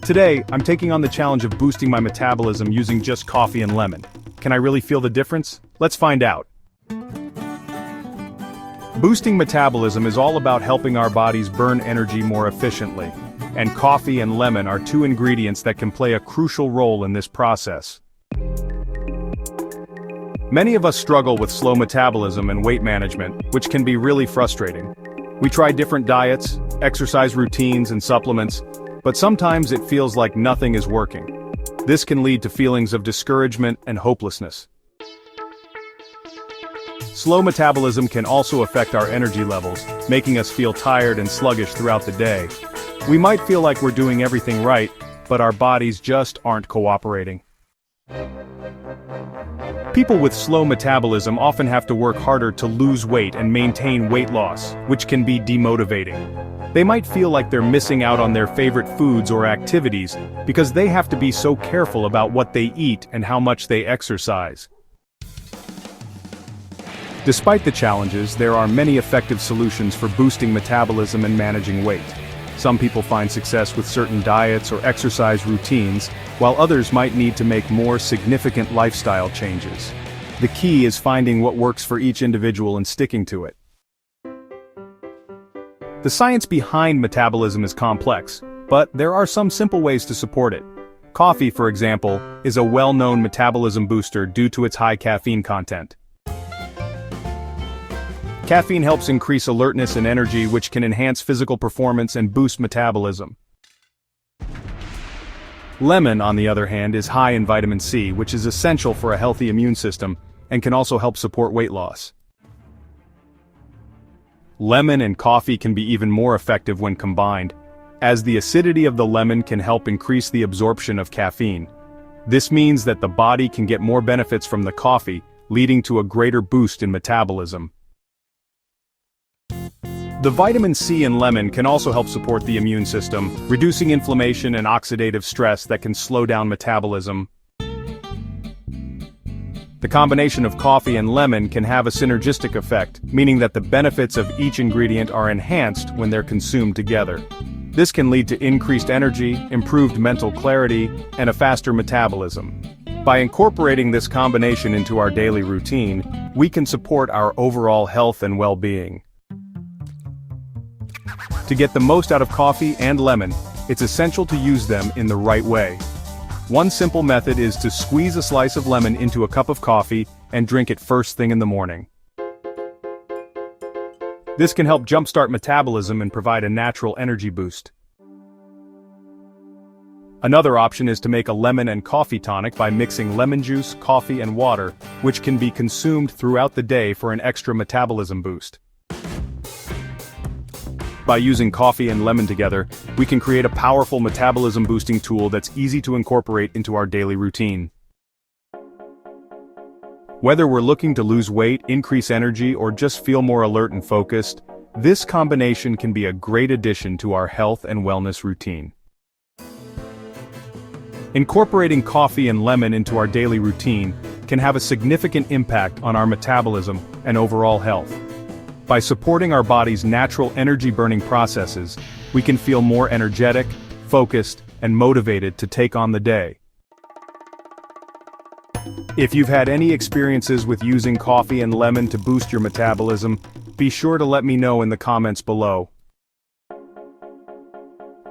Today, I'm taking on the challenge of boosting my metabolism using just coffee and lemon. Can I really feel the difference? Let's find out. Boosting metabolism is all about helping our bodies burn energy more efficiently, and coffee and lemon are two ingredients that can play a crucial role in this process. Many of us struggle with slow metabolism and weight management, which can be really frustrating. We try different diets, exercise routines, and supplements, but sometimes it feels like nothing is working. This can lead to feelings of discouragement and hopelessness. Slow metabolism can also affect our energy levels, making us feel tired and sluggish throughout the day. We might feel like we're doing everything right, but our bodies just aren't cooperating. People with slow metabolism often have to work harder to lose weight and maintain weight loss, which can be demotivating. They might feel like they're missing out on their favorite foods or activities because they have to be so careful about what they eat and how much they exercise. Despite the challenges, there are many effective solutions for boosting metabolism and managing weight. Some people find success with certain diets or exercise routines, while others might need to make more significant lifestyle changes. The key is finding what works for each individual and sticking to it. The science behind metabolism is complex, but there are some simple ways to support it. Coffee, for example, is a well-known metabolism booster due to its high caffeine content. Caffeine helps increase alertness and energy, which can enhance physical performance and boost metabolism. Lemon, on the other hand, is high in vitamin C, which is essential for a healthy immune system, and can also help support weight loss. Lemon and coffee can be even more effective when combined, as the acidity of the lemon can help increase the absorption of caffeine. This means that the body can get more benefits from the coffee, leading to a greater boost in metabolism. The vitamin C in lemon can also help support the immune system, reducing inflammation and oxidative stress that can slow down metabolism. The combination of coffee and lemon can have a synergistic effect, meaning that the benefits of each ingredient are enhanced when they're consumed together. This can lead to increased energy, improved mental clarity, and a faster metabolism. By incorporating this combination into our daily routine, we can support our overall health and well-being. To get the most out of coffee and lemon, it's essential to use them in the right way. One simple method is to squeeze a slice of lemon into a cup of coffee and drink it first thing in the morning. This can help jumpstart metabolism and provide a natural energy boost. Another option is to make a lemon and coffee tonic by mixing lemon juice, coffee, and water, which can be consumed throughout the day for an extra metabolism boost. By using coffee and lemon together, we can create a powerful metabolism-boosting tool that's easy to incorporate into our daily routine. Whether we're looking to lose weight, increase energy, or just feel more alert and focused, this combination can be a great addition to our health and wellness routine. Incorporating coffee and lemon into our daily routine can have a significant impact on our metabolism and overall health. By supporting our body's natural energy-burning processes, we can feel more energetic, focused, and motivated to take on the day. If you've had any experiences with using coffee and lemon to boost your metabolism, be sure to let me know in the comments below.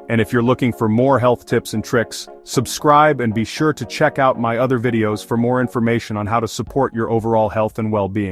And if you're looking for more health tips and tricks, subscribe and be sure to check out my other videos for more information on how to support your overall health and well-being.